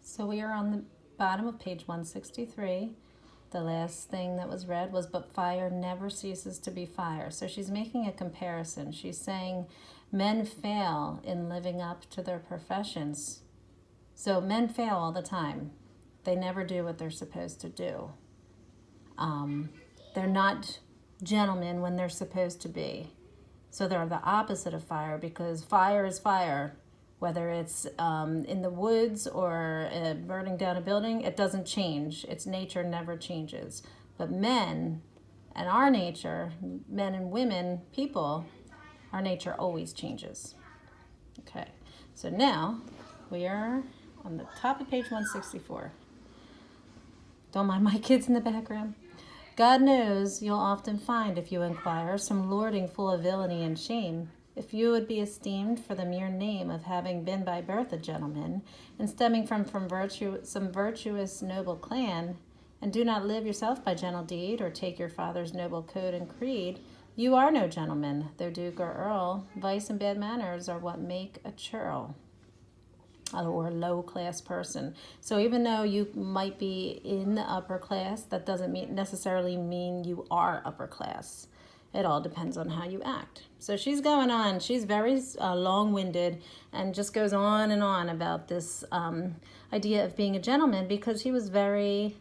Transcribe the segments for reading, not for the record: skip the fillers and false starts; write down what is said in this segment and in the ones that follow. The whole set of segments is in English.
So we are on the bottom of page 163. The last thing that was read was, but fire never ceases to be fire. So she's making a comparison. She's saying men fail in living up to their professions. So men fail all the time. They never do what they're supposed to do. They're not gentlemen when they're supposed to be. So they're the opposite of fire, because fire is fire. Whether it's in the woods or burning down a building, it doesn't change. Its nature never changes. But men and our nature, men and women, people, our nature always changes. Okay, so now we are on the top of page 164. Don't mind my kids in the background. God knows you'll often find, if you inquire, some lording full of villainy and shame. If you would be esteemed for the mere name of having been by birth a gentleman, and stemming from some virtuous noble clan, and do not live yourself by gentle deed, or take your father's noble code and creed, you are no gentleman, though duke or earl. Vice and bad manners are what make a churl, or low-class person. So even though you might be in the upper class, that doesn't necessarily mean you are upper class. It all depends on how you act. So she's going on. She's very long-winded and just goes on and on about this idea of being a gentleman, because he was very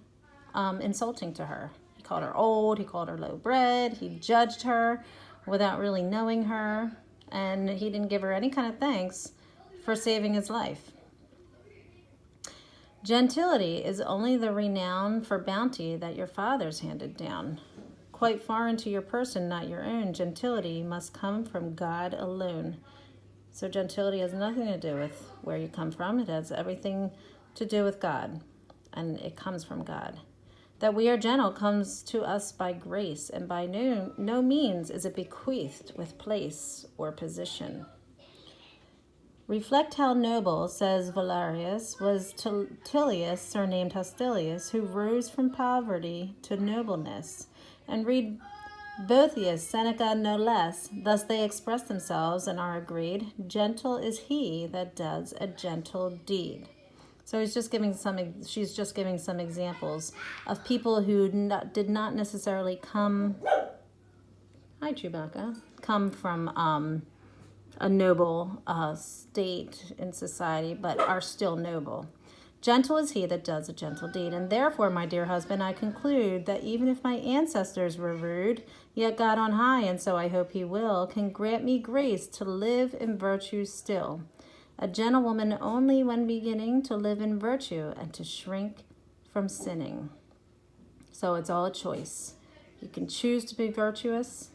insulting to her. He called her old. He called her low-bred. He judged her without really knowing her. And he didn't give her any kind of thanks for saving his life. Gentility is only the renown for bounty that your fathers handed down. Quite foreign to your person, not your own, gentility must come from God alone. So gentility has nothing to do with where you come from. It has everything to do with God, and it comes from God. That we are gentle comes to us by grace, and by no means is it bequeathed with place or position. Reflect how noble, says Valerius, was Tullius, surnamed Hostilius, who rose from poverty to nobleness. And read Boethius, Seneca no less. Thus they express themselves and are agreed. Gentle is he that does a gentle deed. So she's just giving some examples of people who did not necessarily come from a noble state in society, but are still noble. Gentle is he that does a gentle deed. And therefore, my dear husband, I conclude that even if my ancestors were rude, yet God on high, and so I hope he will, can grant me grace to live in virtue still. A gentlewoman only when beginning to live in virtue and to shrink from sinning. So it's all a choice. You can choose to be virtuous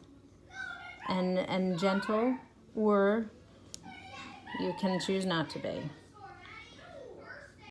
and gentle, or you can choose not to be.